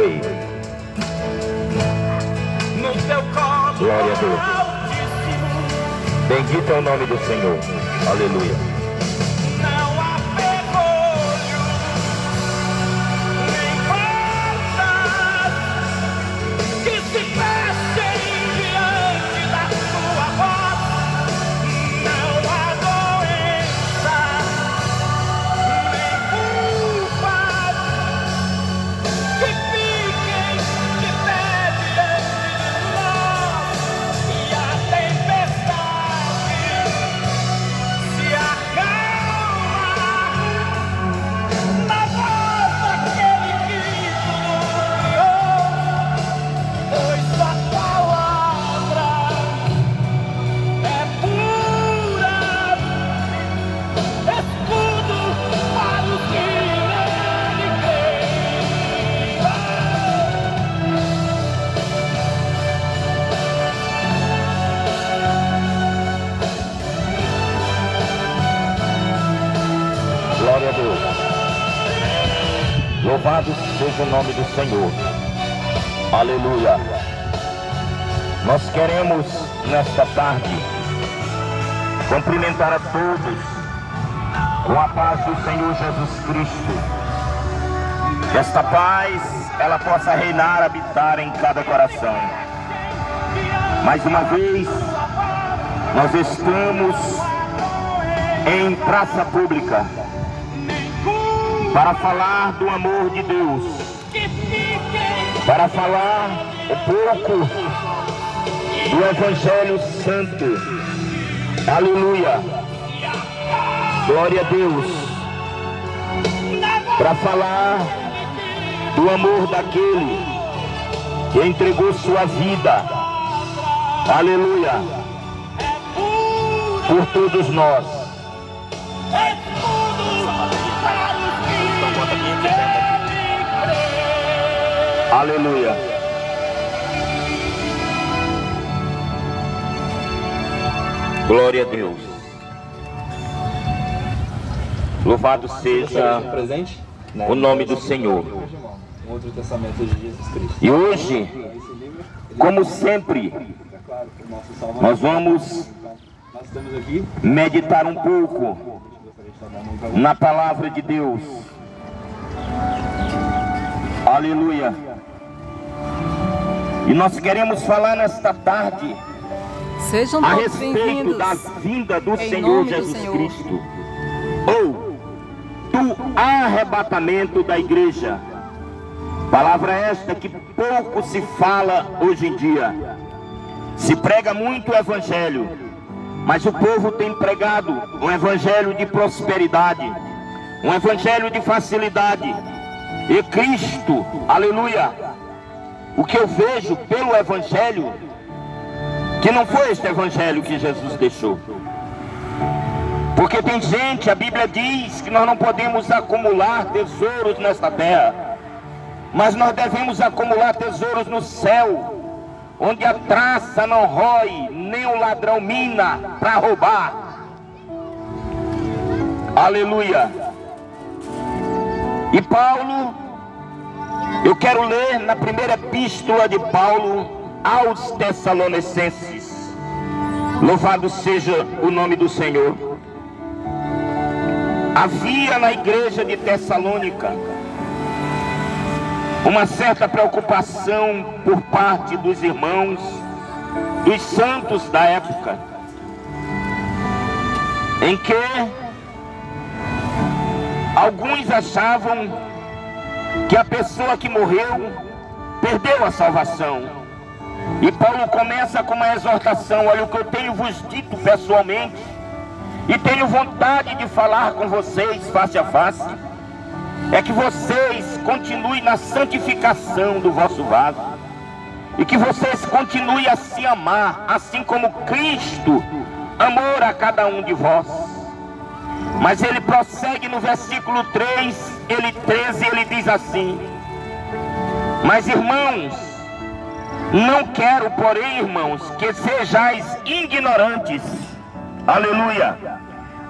Foi. Glória a Deus. Bendito é o nome do Senhor. Aleluia. Glória a Deus. Louvado seja o nome do Senhor. Aleluia. Nós queremos nesta tarde cumprimentar a todos com a paz do Senhor Jesus Cristo. Que esta paz ela possa reinar, habitar em cada coração. Mais uma vez nós estamos em praça pública para falar do amor de Deus, para falar um pouco do Evangelho Santo. Aleluia. Glória a Deus. Para falar do amor daquele que entregou sua vida. Aleluia. Por todos nós. Aleluia. Glória a Deus. Louvado seja o nome do Senhor. E hoje, como sempre, nós vamos meditar um pouco na palavra de Deus. Aleluia. E nós queremos falar nesta tarde a respeito da vinda do Senhor Jesus Cristo, ou do arrebatamento da igreja. Palavra esta que pouco se fala hoje em dia. Se prega muito o evangelho, mas o povo tem pregado um evangelho de prosperidade, um evangelho de facilidade. E Cristo, aleluia, o que eu vejo pelo evangelho, que não foi este evangelho que Jesus deixou. Porque tem gente, a Bíblia diz que nós não podemos acumular tesouros nesta terra, mas nós devemos acumular tesouros no céu, onde a traça não rói, nem o ladrão mina para roubar. Aleluia. E Paulo, eu quero ler na primeira epístola de Paulo aos Tessalonicenses. Louvado seja o nome do Senhor. Havia na igreja de Tessalônica uma certa preocupação por parte dos irmãos, dos santos da época, em que alguns achavam que a pessoa que morreu perdeu a salvação. E Paulo começa com uma exortação: olha, o que eu tenho vos dito pessoalmente, e tenho vontade de falar com vocês face a face, é que vocês continuem na santificação do vosso vaso, e que vocês continuem a se amar, assim como Cristo amou a cada um de vós. Mas ele prossegue no versículo 13, ele diz assim: mas irmãos, não quero, porém, irmãos, que sejais ignorantes, aleluia,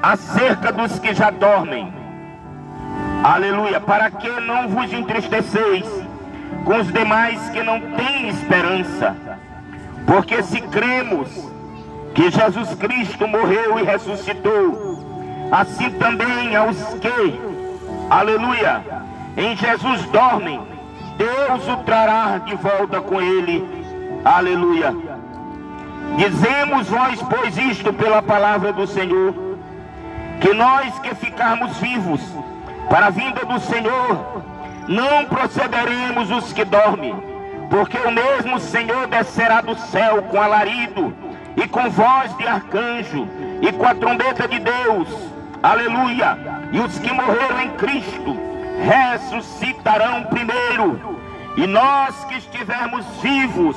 acerca dos que já dormem, aleluia, para que não vos entristeceis, com os demais que não têm esperança. Porque se cremos que Jesus Cristo morreu e ressuscitou, assim também aos que, aleluia, em Jesus dormem, Deus o trará de volta com ele, aleluia. Dizemos vós, pois, isto pela palavra do Senhor, que nós que ficarmos vivos para a vinda do Senhor, não procederemos os que dormem, porque o mesmo Senhor descerá do céu com alarido, e com voz de arcanjo, e com a trombeta de Deus, aleluia, e os que morreram em Cristo ressuscitarão primeiro, e nós que estivermos vivos,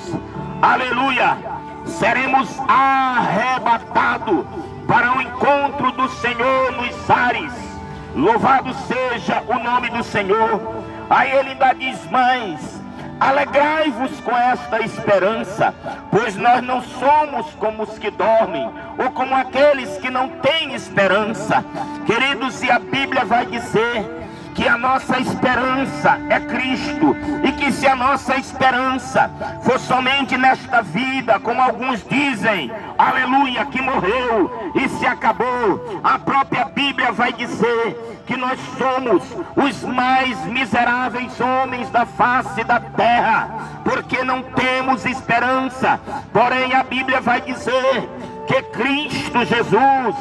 aleluia, seremos arrebatados para o encontro do Senhor nos ares. Louvado seja o nome do Senhor. Aí ele ainda diz mais: alegrai-vos com esta esperança, pois nós não somos como os que dormem, ou como aqueles que não têm esperança. Queridos, e a Bíblia vai dizer que a nossa esperança é Cristo, e que se a nossa esperança for somente nesta vida, como alguns dizem, aleluia, que morreu e se acabou, a própria Bíblia vai dizer que nós somos os mais miseráveis homens da face da terra, porque não temos esperança. Porém a Bíblia vai dizer que Cristo Jesus,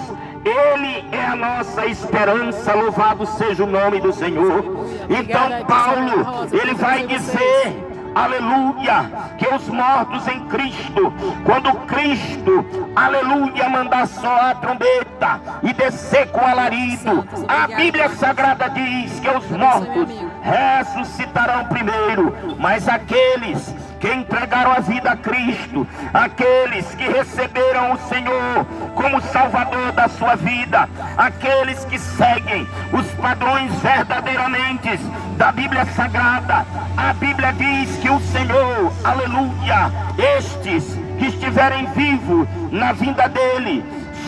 Ele é a nossa esperança. Louvado seja o nome do Senhor. Então Paulo, ele vai dizer, aleluia, que os mortos em Cristo, quando Cristo, aleluia, mandar soar a trombeta e descer com alarido, a Bíblia Sagrada diz que os mortos ressuscitarão primeiro, mas aqueles que entregaram a vida a Cristo, aqueles que receberam o Senhor como Salvador da sua vida, aqueles que seguem os padrões verdadeiramente da Bíblia Sagrada, a Bíblia diz que o Senhor, aleluia, estes que estiverem vivos na vinda dele,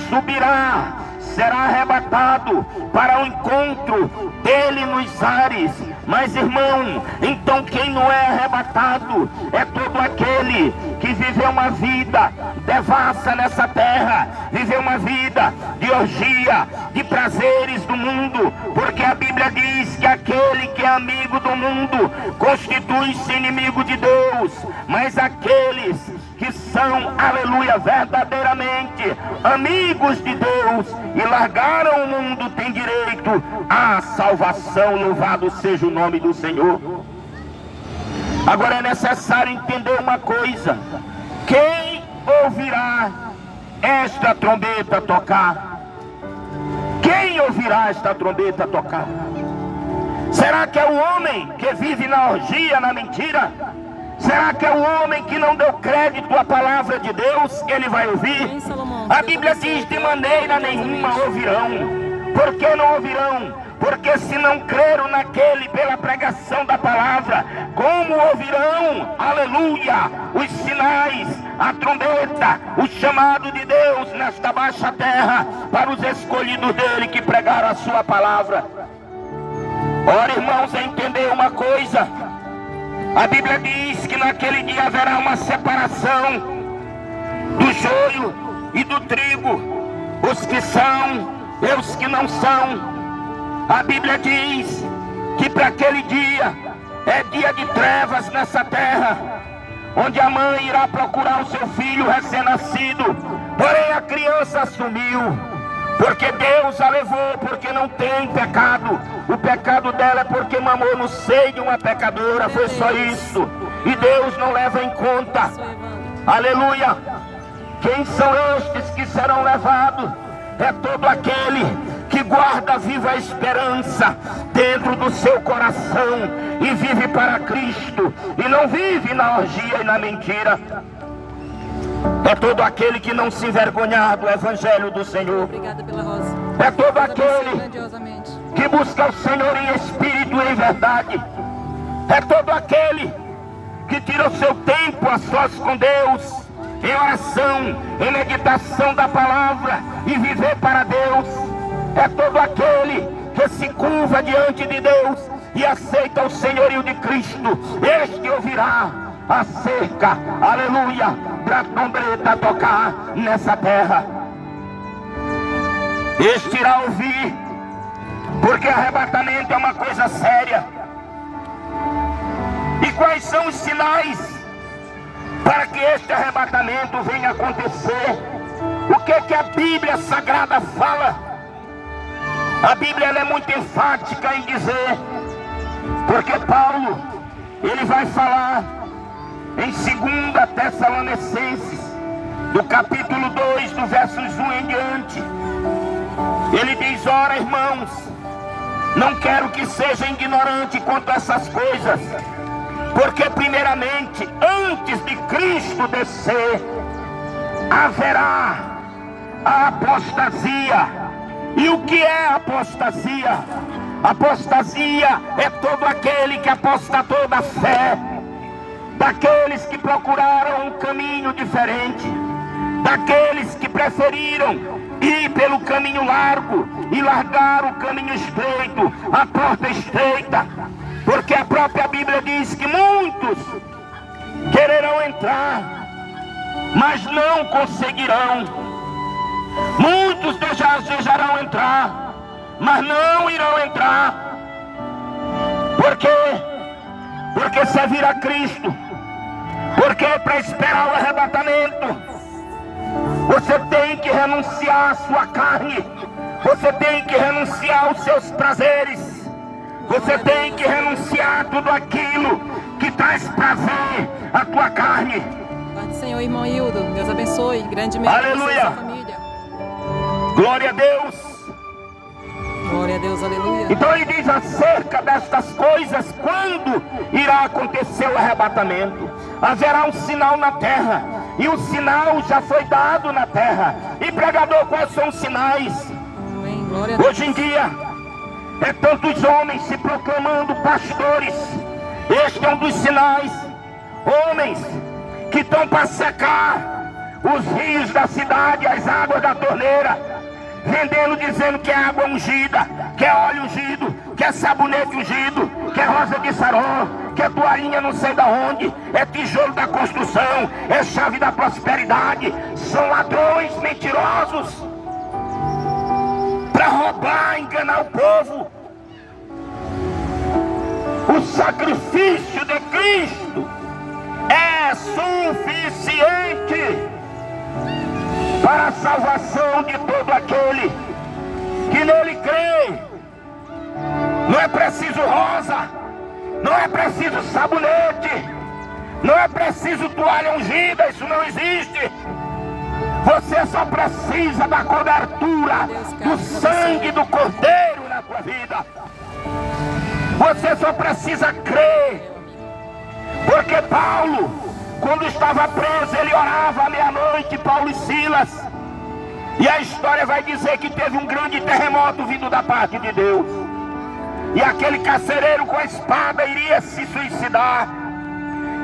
subirá, será arrebatado para o encontro dele nos ares. Mas irmão, então quem não é arrebatado é todo aquele que viveu uma vida devassa nessa terra, viveu uma vida de orgia, de prazeres do mundo, porque a Bíblia diz que aquele que é amigo do mundo constitui-se inimigo de Deus. Mas aqueles que são, aleluia, verdadeiramente amigos de Deus e largaram o mundo, têm direito à salvação. Louvado seja o nome do Senhor. Agora é necessário entender uma coisa: quem ouvirá esta trombeta tocar? Quem ouvirá esta trombeta tocar? Será que é o homem que vive na orgia, na mentira? Será que é o homem que não deu crédito à palavra de Deus? Ele vai ouvir? A Bíblia diz: de maneira nenhuma ouvirão. Por que não ouvirão? Porque se não creram naquele pela pregação da palavra, como ouvirão, aleluia, os sinais, a trombeta, o chamado de Deus nesta baixa terra para os escolhidos dele que pregaram a sua palavra? Ora, irmãos, é entender uma coisa: a Bíblia diz que naquele dia haverá uma separação do joio e do trigo, os que são e os que não são. A Bíblia diz que para aquele dia é dia de trevas nessa terra, onde a mãe irá procurar o seu filho recém-nascido, porém a criança sumiu, porque Deus a levou, porque não tem pecado. O pecado dela é porque mamou no seio de uma pecadora, foi só isso, e Deus não leva em conta. Aleluia. Quem são estes que serão levados? É todo aquele que guarda viva a esperança dentro do seu coração e vive para Cristo, e não vive na orgia e na mentira. É todo aquele que não se envergonhar do Evangelho do Senhor. Obrigada pela rosa. É todo aquele que busca o Senhor em espírito e em verdade. É todo aquele que tira o seu tempo a sós com Deus, em oração, em meditação da palavra e viver para Deus. É todo aquele que se curva diante de Deus e aceita o senhorio de Cristo, este ouvirá acerca, aleluia, da trombeta tocar nessa terra. Este irá ouvir, porque arrebatamento é uma coisa séria. E quais são os sinais para que este arrebatamento venha acontecer? O que é que a Bíblia Sagrada fala? A Bíblia ela é muito enfática em dizer, porque Paulo, ele vai falar em 2 Tessalonicenses, do capítulo 2, do versos 1 em diante. Ele diz: ora, irmãos, não quero que seja ignorante quanto a essas coisas, porque primeiramente, antes de Cristo descer, haverá a apostasia. E o que é apostasia? Apostasia é todo aquele que apostatou da fé, daqueles que procuraram um caminho diferente, daqueles que preferiram ir pelo caminho largo e largar o caminho estreito, a porta estreita, porque a própria Bíblia diz que muitos quererão entrar, mas não conseguirão. Muitos desejarão entrar, mas não irão entrar. Por quê? Porque servir a Cristo, porque para esperar o arrebatamento, você tem que renunciar à sua carne, você tem que renunciar aos seus prazeres, você tem que renunciar a tudo aquilo que traz prazer à tua carne. Pai do Senhor, irmão Hildo, Deus abençoe grandemente aleluia, a sua família. Glória a Deus. Glória a Deus, aleluia. Então ele diz acerca destas coisas, quando irá acontecer o arrebatamento. Haverá um sinal na terra, e o sinal já foi dado na terra. E pregador, quais são os sinais? Amém. Glória a Deus. Hoje em dia, é tantos homens se proclamando pastores. Este é um dos sinais. Homens que estão para secar os rios da cidade, as águas da torneira, vendendo, dizendo que é água ungida, que é óleo ungido, que é sabonete ungido, que é rosa de saró, que é toalhinha não sei da onde, é tijolo da construção, é chave da prosperidade. São ladrões mentirosos para roubar, enganar o povo. O sacrifício de Cristo é suficiente para a salvação de todo aquele que nele crê. Não é preciso rosa, não é preciso sabonete, não é preciso toalha ungida, isso não existe. Você só precisa da cobertura do sangue do Cordeiro na tua vida. Você só precisa crer. Porque Paulo, quando estava preso, ele orava à meia-noite, Paulo e Silas. E a história vai dizer que teve um grande terremoto vindo da parte de Deus. E aquele carcereiro com a espada iria se suicidar.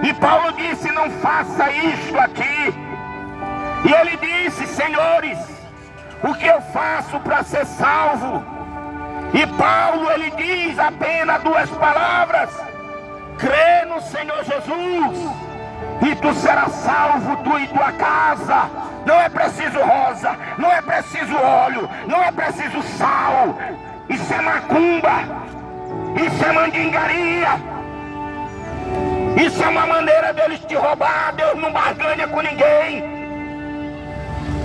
E Paulo disse: não faça isto aqui. E ele disse: senhores, o que eu faço para ser salvo? E Paulo, ele diz apenas duas palavras: crê no Senhor Jesus e tu serás salvo, tu e tua casa. Não é preciso rosa, não é preciso óleo, não é preciso sal. Isso é macumba, isso é mandingaria, isso é uma maneira deles te roubar. Deus não barganha com ninguém.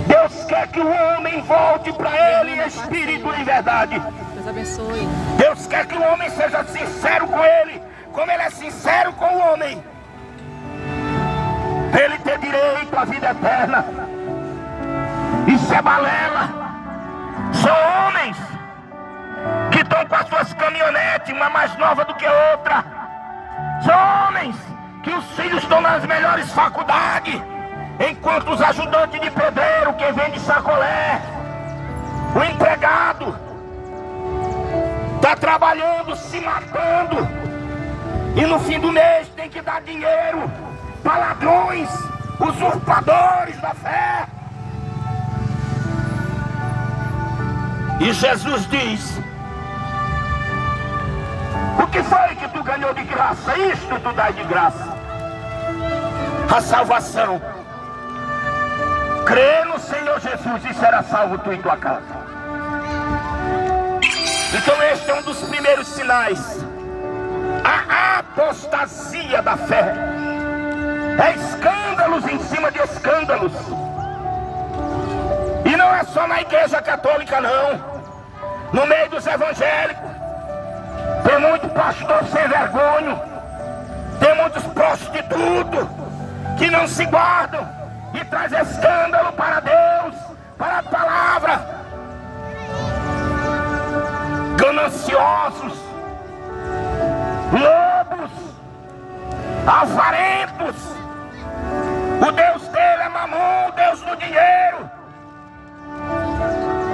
Deus quer que o homem volte para ele em espírito e verdade. Deus abençoe. Deus quer que o homem seja sincero com ele, como ele é sincero com o homem, para ele ter direito à vida eterna. Isso é balela. São homens que estão com as suas caminhonetes, uma mais nova do que outra. São homens que os filhos estão nas melhores faculdades, enquanto os ajudantes de pedreiro, que vende sacolé, o empregado está trabalhando, se matando, e no fim do mês tem que dar dinheiro para ladrões, usurpadores da fé. E Jesus diz O que foi que tu ganhou de graça? Isto tu dá de graça. A salvação. Crê no Senhor Jesus e será salvo tu e tua casa. Então este é um dos primeiros sinais. A apostasia da fé. É escândalos em cima de escândalos. E não é só na igreja católica não. No meio dos evangélicos tem muito pastor sem vergonha. Tem muitos prostitutos que não se guardam e traz escândalo para Deus, para a palavra. Gananciosos, lobos, avarentos. O Deus dele é Mamon, o Deus do dinheiro.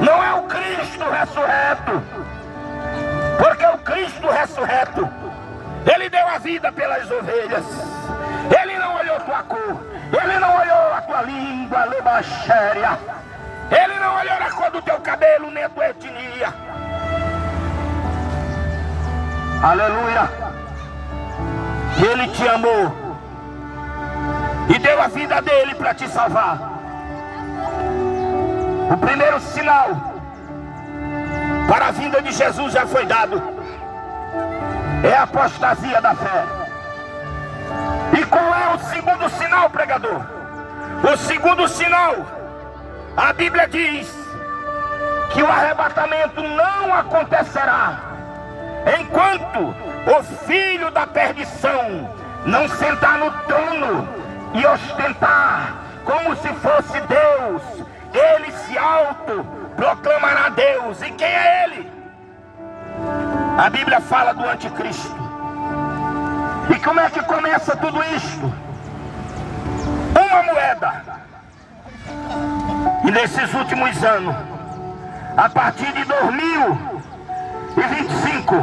Não é o Cristo ressurreto. Porque o Cristo ressurreto, ele deu a vida pelas ovelhas. Ele não olhou tua cor, ele não olhou a tua língua, lebaxéria. Ele não olhou a cor do teu cabelo, nem a tua etnia. Aleluia. Ele te amou e deu a vida dele para te salvar. O primeiro sinal para a vinda de Jesus já foi dado. É a apostasia da fé. E qual é o segundo sinal, pregador? O segundo sinal, a Bíblia diz que o arrebatamento não acontecerá enquanto o filho da perdição não sentar no trono e ostentar como se fosse Deus. Ele se autoproclamará Deus. E quem é ele? A Bíblia fala do anticristo. E como é que começa tudo isto? Uma moeda. E nesses últimos anos, a partir de 2025,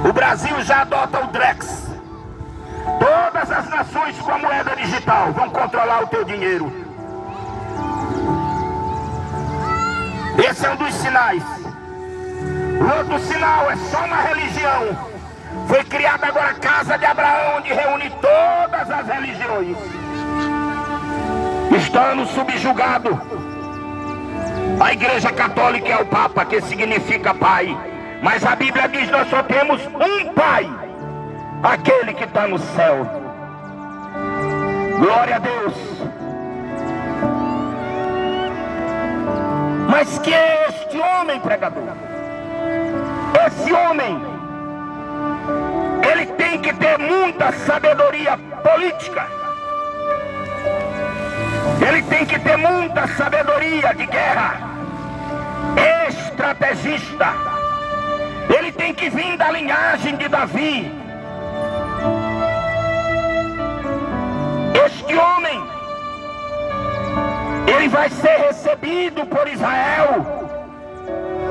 o Brasil já adota o Drex. Todas as nações com a moeda digital vão controlar o teu dinheiro. Esse é um dos sinais. O outro sinal é só uma religião. Foi criada agora a Casa de Abraão, onde reúne todas as religiões. Estando subjugado. A Igreja Católica é o Papa, que significa Pai. Mas a Bíblia diz que nós só temos um Pai, aquele que está no céu. Glória a Deus. Mas que é este homem, pregador? Esse homem, ele tem que ter muita sabedoria política. Ele tem que ter muita sabedoria de guerra. Estrategista. Ele tem que vir da linhagem de Davi. Este homem, ele vai ser recebido por Israel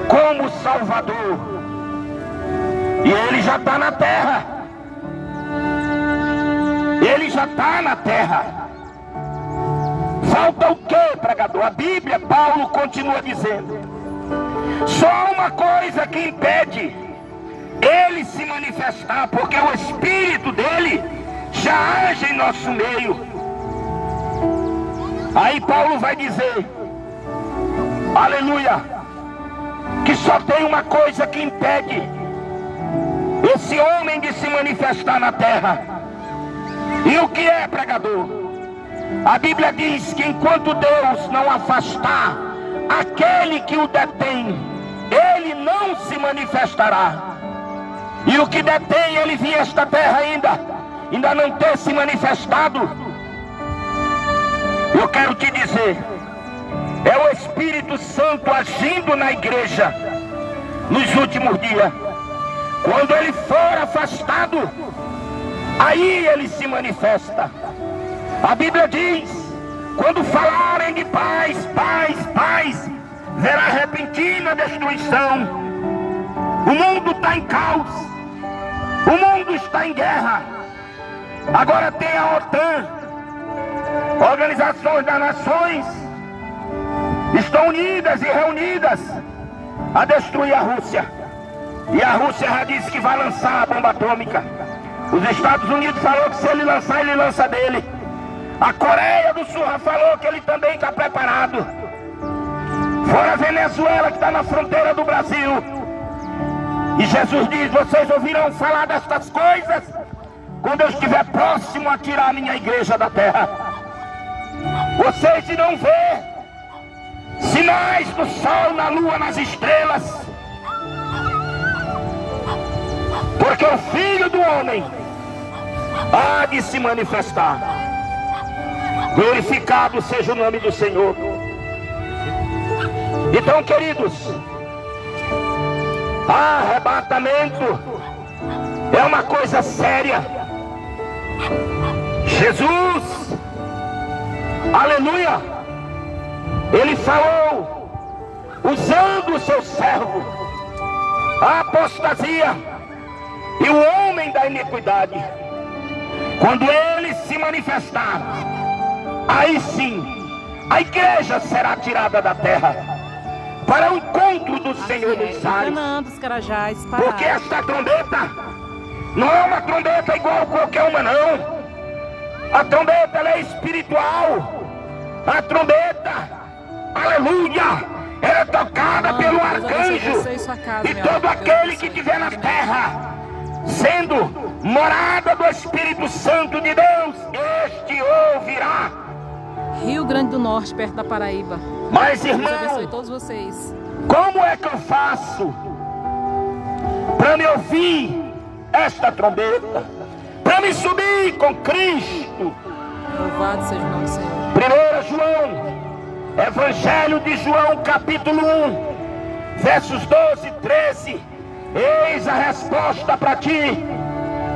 como Salvador. E ele já está na terra. Ele já está na terra. Falta o que, pregador? A Bíblia, Paulo continua dizendo: só uma coisa que impede ele se manifestar, porque o Espírito dele já age em nosso meio. Aí Paulo vai dizer, aleluia, que só tem uma coisa que impede esse homem de se manifestar na terra. E o que é, pregador? A Bíblia diz que enquanto Deus não afastar aquele que o detém, ele não se manifestará. E o que detém ele vir a esta terra ainda não ter se manifestado, eu quero te dizer, é o Espírito Santo agindo na igreja nos últimos dias. Quando ele for afastado, aí ele se manifesta. A Bíblia diz, quando falarem de paz, paz, paz, verá repentina destruição. O mundo está em caos, o mundo está em guerra. Agora tem a OTAN, Organizações das Nações, estão unidas e reunidas a destruir a Rússia. E a Rússia já disse que vai lançar a bomba atômica. Os Estados Unidos falou que se ele lançar, ele lança dele. A Coreia do Sul já falou que ele também está preparado. Fora a Venezuela, que está na fronteira do Brasil. E Jesus diz: vocês ouvirão falar destas coisas quando eu estiver próximo a tirar a minha igreja da terra. Vocês irão ver sinais no sol, na lua, nas estrelas. Porque o Filho do Homem há de se manifestar. Glorificado seja o nome do Senhor. Então, queridos, arrebatamento é uma coisa séria. Jesus, aleluia, ele falou usando o seu servo, a apostasia e o homem da iniquidade. Quando ele se manifestar, aí sim a igreja será tirada da terra para o encontro do Senhor dos ares. Porque esta trombeta não é uma trombeta igual a qualquer uma, não. A trombeta, ela é espiritual. A trombeta, aleluia, ela é tocada pelo arcanjo. E todo aquele que estiver na terra sendo morada do Espírito Santo de Deus, este ouvirá. Rio Grande do Norte, perto da Paraíba. Mas, irmão, Deus abençoe todos vocês. Como é que eu faço para me ouvir esta trombeta? Para me subir com Cristo? Louvado seja o nome do Senhor. 1 João, Evangelho de João, capítulo 1, versos 12 e 13. Eis a resposta para ti.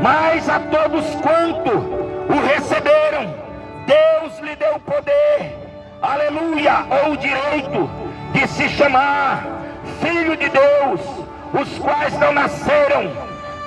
Mas a todos quanto o receberam, Deus lhe deu poder, aleluia, ou o direito de se chamar Filho de Deus, os quais não nasceram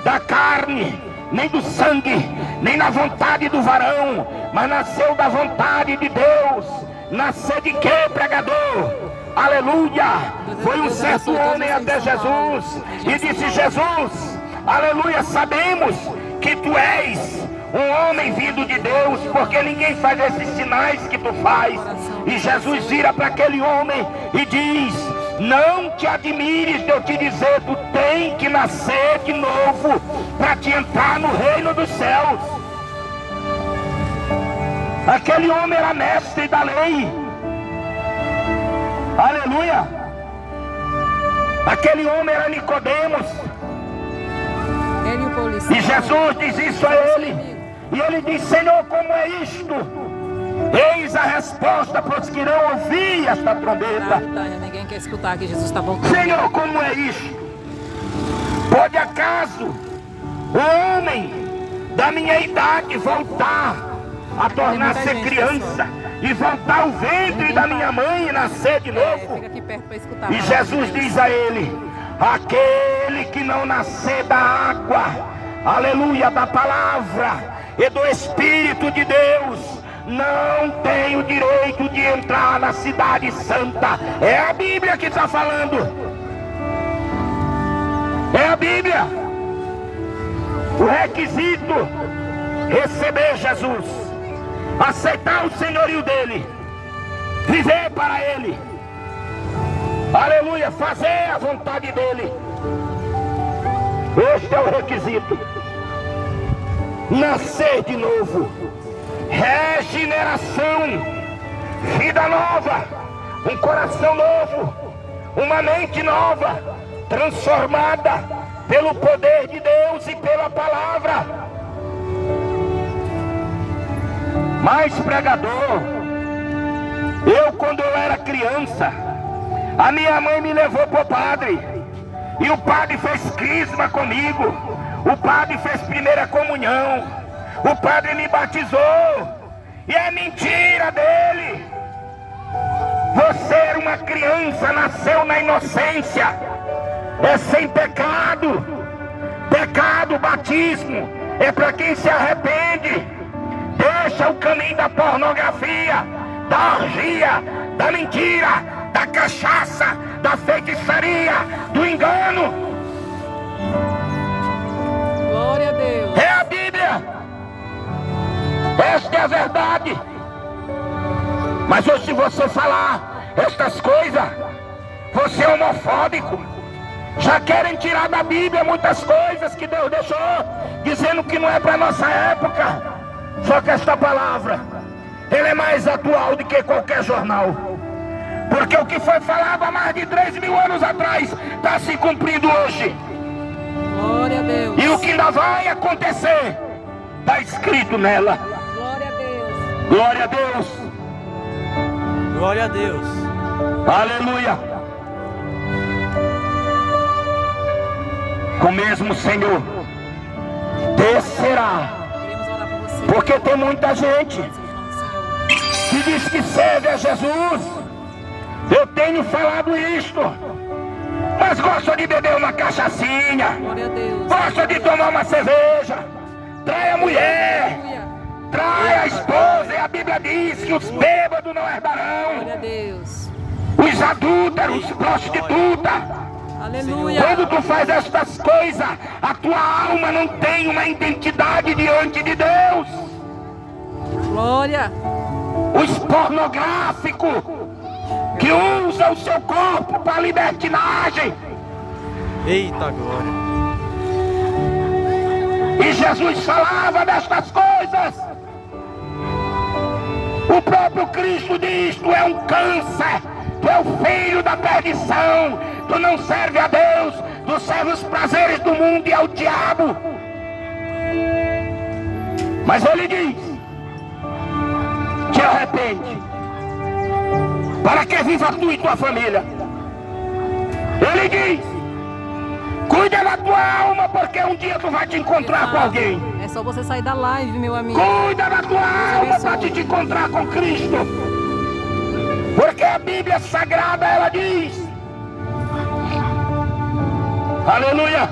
da carne, nem do sangue, nem na vontade do varão, mas nasceu da vontade de Deus. Nascer de quê, pregador? Aleluia! Foi um certo homem até Jesus e disse: Jesus, aleluia, sabemos que tu és um homem vindo de Deus, porque ninguém faz esses sinais que tu faz. E Jesus vira para aquele homem e diz: não te admires de eu te dizer, tu tem que nascer de novo para te entrar no reino dos céus. Aquele homem era mestre da lei, aleluia. Aquele homem era Nicodemos. E Jesus diz isso a ele. E ele diz: Senhor, como é isto? Eis a resposta para os que irão ouvir esta trombeta. Ninguém quer escutar que Jesus está voltando. Senhor, como é isto? Pode acaso o homem da minha idade voltar a tornar-se criança e voltar ao ventre da minha mãe e nascer de novo? Fica aqui perto para escutar. E Jesus diz a ele: aquele que não nascer da água, aleluia, da palavra e do Espírito de Deus, não tem o direito de entrar na cidade santa. É a Bíblia que está falando. É a Bíblia. O requisito: receber Jesus, aceitar o senhorio dele, viver para ele, aleluia, fazer a vontade dele. Este é o requisito. Nascer de novo, regeneração, vida nova, um coração novo, uma mente nova, transformada pelo poder de Deus e pela palavra. Mas, pregador, eu quando eu era criança, a minha mãe me levou para o padre, e o padre fez crisma comigo, o padre fez primeira comunhão, o padre me batizou, e é mentira dele. Você era uma criança, nasceu na inocência, é sem pecado. Pecado, batismo, é para quem se arrepende, deixa o caminho da pornografia, da orgia, da mentira, da cachaça, da feitiçaria, do engano. Glória a Deus. É a Bíblia. Esta é a verdade. Mas hoje, se você falar estas coisas, você é homofóbico. Já querem tirar da Bíblia muitas coisas que Deus deixou, dizendo que não é para nossa época. Só que esta palavra, ela é mais atual do que qualquer jornal. Porque o que foi falado há mais de 3.000 anos atrás está se cumprindo hoje. Glória a Deus. E o que ainda vai acontecer está escrito nela. Glória a Deus. Glória a Deus. Glória a Deus. Aleluia. O mesmo Senhor descerá. Queremos orar por você. Porque tem muita gente Seja o nome do Senhor. que diz que serve a Jesus. Eu tenho falado isto, mas gosta de beber uma cachaçinha, Glória a Deus. gosta de tomar uma cerveja, trai a mulher, Aleluia. trai a esposa, e a Bíblia diz que os bêbados não Glória a herdarão, Deus. os adúlteros, prostitutas. Aleluia. Quando tu faz estas coisas, a tua alma não tem uma identidade diante de Deus. Glória. Os pornográficos que usam o seu corpo para libertinagem. Eita glória. E Jesus falava destas coisas. O próprio Cristo diz: tu é um câncer, tu é o filho da perdição, tu não serve a Deus, tu serve os prazeres do mundo e ao diabo. Mas ele diz: te arrepende, para que viva tu e tua família. Ele diz: cuida da tua alma, porque um dia tu vai te encontrar com alguém. É só você sair da live, meu amigo. Cuida da tua alma para te encontrar com Cristo. Porque a Bíblia Sagrada, ela diz, aleluia,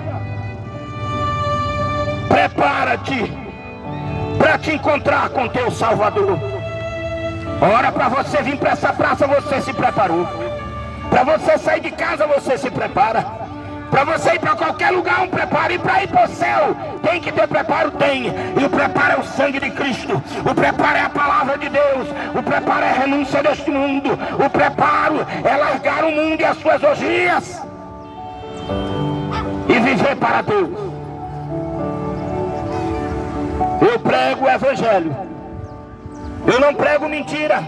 prepara-te para te encontrar com teu Salvador. Ora, para você vir para essa praça, você se preparou. Para você sair de casa, você se prepara. Para você ir para qualquer lugar, um preparo. E para ir para o céu, tem que ter preparo? Tem. E o preparo é o sangue de Cristo. O preparo é a palavra de Deus. O preparo é a renúncia deste mundo. O preparo é largar o mundo e as suas orgias e viver para Deus. Eu prego o Evangelho. Eu não prego mentira.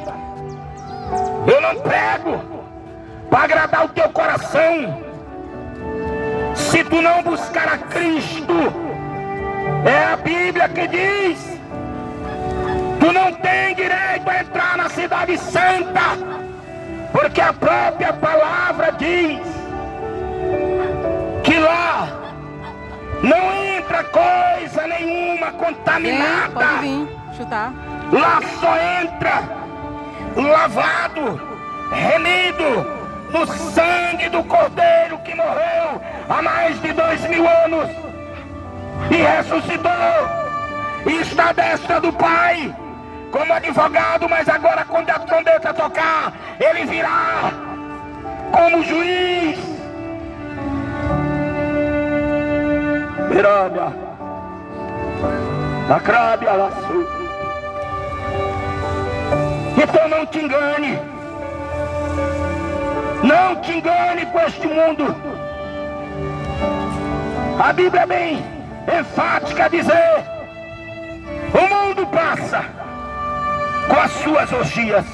Eu não prego para agradar o teu coração. Se tu não buscar a Cristo, é a Bíblia que diz, tu não tem direito a entrar na cidade santa, porque a própria palavra diz que lá não entra coisa nenhuma contaminada. Pode vir, chutar. Lá só entra lavado, remido no sangue do Cordeiro que morreu há mais de 2.000 anos e ressuscitou e está à destra do Pai como advogado, mas agora quando a trombeta tocar, ele virá como juiz. Miranda, Lacrábia, Laçu. Então não te engane. Não te engane com este mundo. A Bíblia é bem enfática a dizer: o mundo passa com as suas orgias,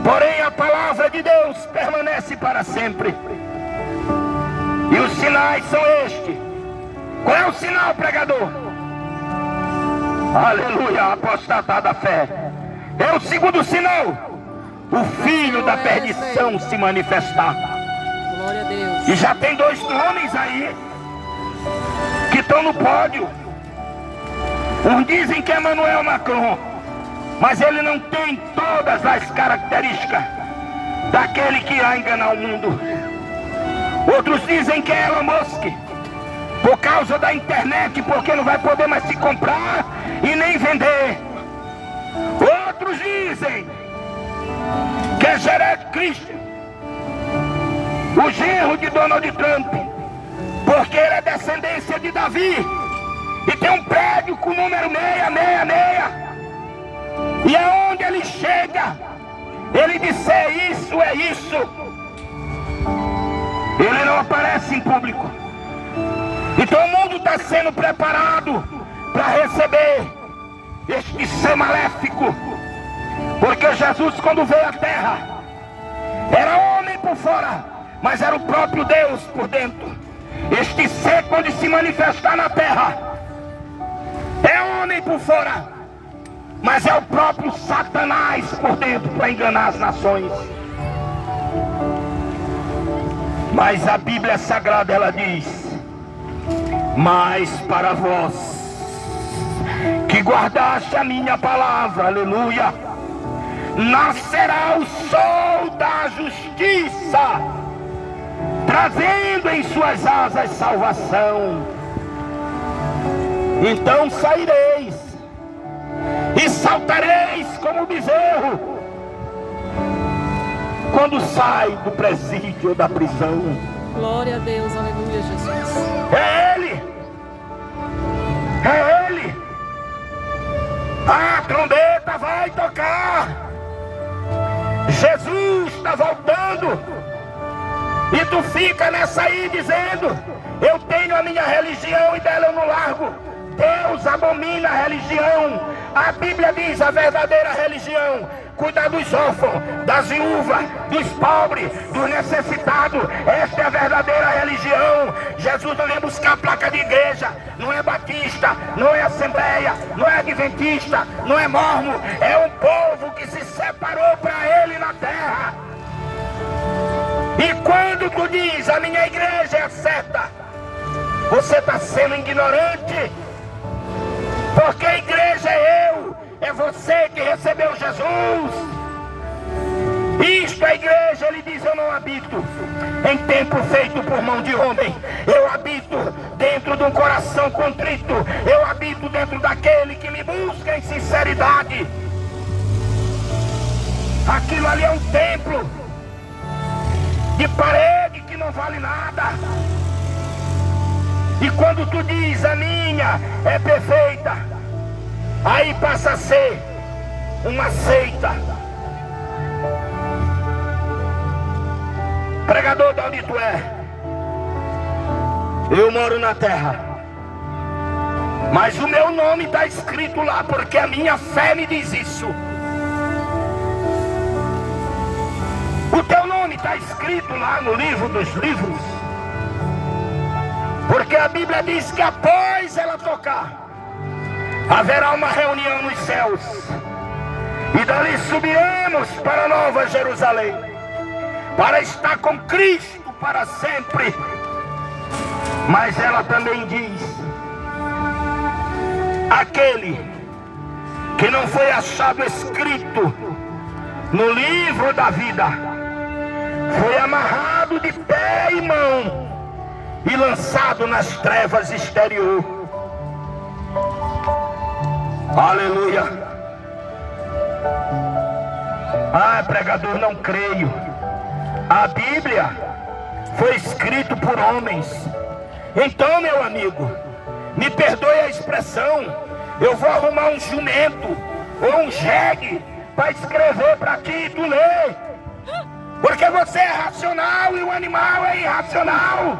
porém a palavra de Deus permanece para sempre. E os sinais são estes. Qual é o sinal, pregador? Aleluia, apostatar da fé. É o segundo sinal: o filho da perdição se manifestar. Glória a Deus. E já tem 2 nomes aí que estão no pódio. Uns dizem que é Emmanuel Macron, mas ele não tem todas as características daquele que irá enganar o mundo. Outros dizem que é Elon Musk, por causa da internet, porque não vai poder mais se comprar e nem vender. Outros dizem que é Jared Kushner, o genro de Donald Trump, porque ele é descendência de Davi. E tem um prédio com o número 666. E aonde ele chega, ele disser isso é isso. Ele não aparece em público. Então o mundo está sendo preparado para receber este ser maléfico. Porque Jesus, quando veio à terra, era homem por fora, mas era o próprio Deus por dentro. Este ser, quando se manifestar na terra, é homem por fora, mas é o próprio Satanás por dentro, para enganar as nações. Mas a Bíblia Sagrada, ela diz: mas para vós que guardaste a minha palavra, aleluia, nascerá o sol da justiça, trazendo em suas asas salvação. Então saireis e saltareis como bezerro quando sai do presídio ou da prisão. Glória a Deus, aleluia, Jesus. É Ele, é Ele. A trombeta vai tocar. Jesus está voltando. E tu fica nessa aí dizendo: eu tenho a minha religião e dela eu não largo. Deus abomina a religião. A Bíblia diz: a verdadeira religião cuida dos órfãos, das viúvas, dos pobres, dos necessitados. Esta é a verdadeira religião. Jesus não vem buscar placa de igreja. Não é batista, não é assembleia, não é adventista, não é mormon. É um povo que se separou para Ele na terra. E quando tu diz: a minha igreja é certa, você está sendo ignorante. Porque a igreja é eu, é você que recebeu Jesus. Isto é a igreja. Ele diz: eu não habito em templo feito por mão de homem. Eu habito dentro de um coração contrito. Eu habito dentro daquele que me busca em sinceridade. Aquilo ali é um templo de parede que não vale nada. E quando tu diz: a minha é perfeita, aí passa a ser uma seita. Pregador, de onde tu é? Eu moro na terra, mas o meu nome está escrito lá, porque a minha fé me diz isso. O teu nome está escrito lá no livro dos livros, porque a Bíblia diz que após ela tocar, haverá uma reunião nos céus, e dali subiremos para a Nova Jerusalém, para estar com Cristo para sempre. Mas ela também diz: aquele que não foi achado escrito no livro da vida, foi amarrado de pé e mão e lançado nas trevas exterior. Aleluia. Ah, pregador, não creio. A Bíblia foi escrita por homens. Então, meu amigo, me perdoe a expressão, eu vou arrumar um jumento ou um jegue para escrever para ti e tu ler. Porque você é racional e o animal é irracional.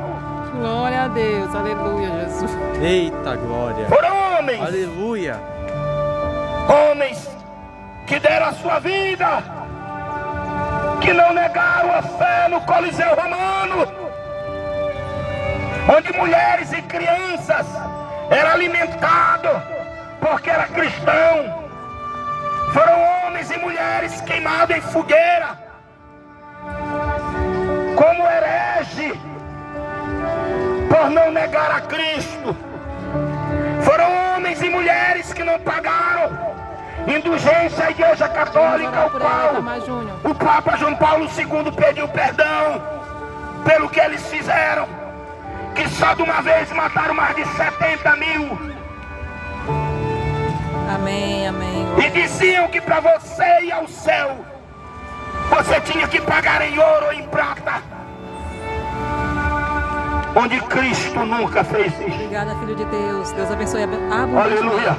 Glória a Deus, aleluia, Jesus. Eita glória. Foram homens. Aleluia. Homens que deram a sua vida, que não negaram a fé no Coliseu Romano, onde mulheres e crianças eram alimentados porque era cristão. Foram homens e mulheres queimados em fogueira como herege por não negar a Cristo. Foram homens e mulheres que não pagaram indulgência à Igreja Católica, ao qual o Papa João Paulo II pediu perdão pelo que eles fizeram, que só de uma vez mataram mais de 70 mil. Amém, amém. E diziam que para você ir ao céu, você tinha que pagar em ouro ou em prata. onde Cristo nunca fez isso. Obrigada, Filho de Deus. Deus abençoe abundantemente. Aleluia.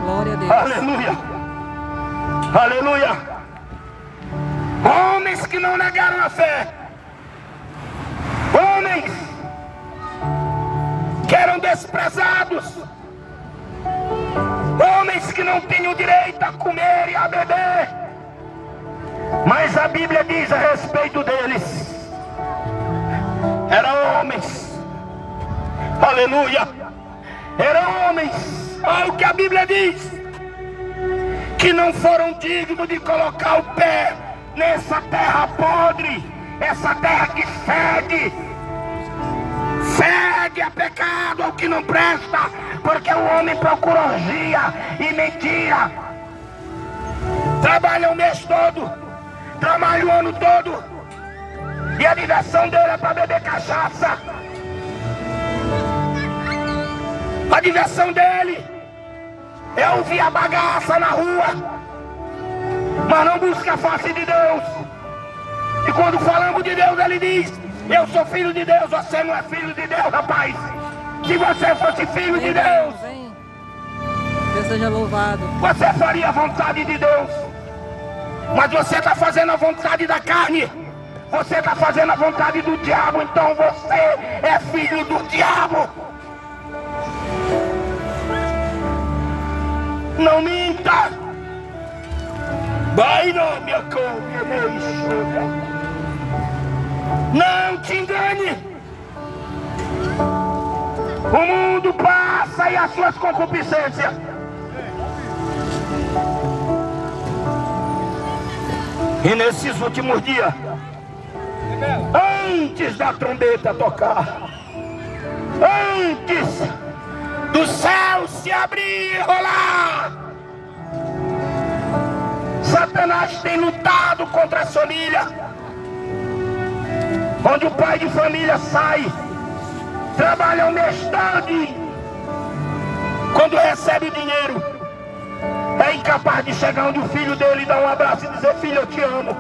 Glória a Deus. Aleluia. Aleluia. Homens que não negaram a fé. Homens que eram desprezados. Homens que não tinham direito a comer e a beber. Mas a Bíblia diz a respeito deles: eram homens, aleluia, eram homens, olha o que a Bíblia diz, que não foram dignos de colocar o pé nessa terra podre, essa terra que fede a pecado, ao que não presta, porque o homem procura orgia e mentira, trabalha o mês todo, trabalha o ano todo, e a diversão dele é para beber cachaça. A diversão dele é ouvir a bagaça na rua, mas não busca a face de Deus. E quando falamos de Deus, ele diz: eu sou filho de Deus. Você não é filho de Deus, rapaz. Se você fosse filho de Deus, Deus seja louvado, você faria a vontade de Deus. Mas você está fazendo a vontade da carne, você está fazendo a vontade do diabo. Então você é filho do diabo. Não minta. Vai não, minha couve. Não te engane. O mundo passa e as suas concupiscências. E nesses últimos dias, antes da trombeta tocar, antes do céu se abrir e rolar, Satanás tem lutado contra a família. Onde o pai de família sai, trabalha o mês todo, quando recebe o dinheiro, é incapaz de chegar onde o filho dele dá um abraço e dizer: filho, eu te amo.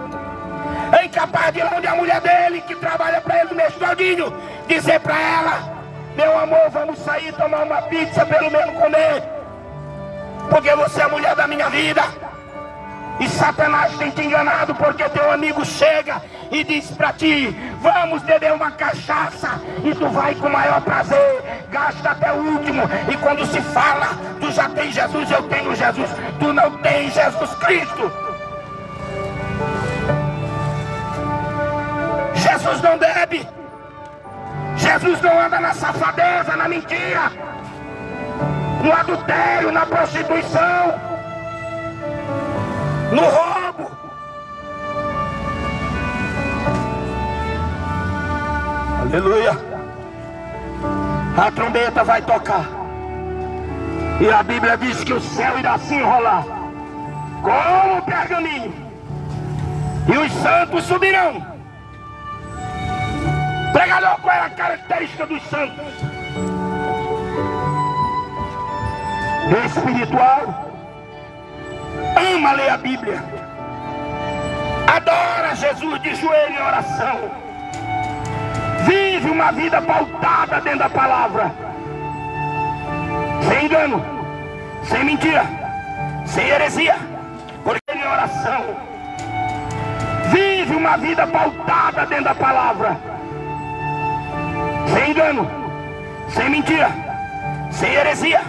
É incapaz de ir onde a mulher dele, que trabalha para ele o mês todinho, dizer para ela: meu amor, vamos sair tomar uma pizza, pelo menos comer, porque você é a mulher da minha vida. E Satanás tem te enganado, porque teu amigo chega e diz para ti: vamos beber uma cachaça, e tu vai com o maior prazer, gasta até o último, e quando se fala: tu já tem Jesus, eu tenho Jesus, tu não tens Jesus Cristo. Jesus não bebe, Jesus não anda na safadeza, na mentira, no adultério, na prostituição, no roubo. Aleluia. A trombeta vai tocar, e a Bíblia diz que o céu irá se enrolar como pergaminho, e os santos subirão. Pregador, qual é a característica dos santos? Espiritual, ama ler a Bíblia, adora Jesus de joelho em oração, vive uma vida pautada dentro da palavra, sem engano, sem mentira, sem heresia, porque ele em oração, vive uma vida pautada dentro da palavra, sem engano, sem mentira, sem heresia,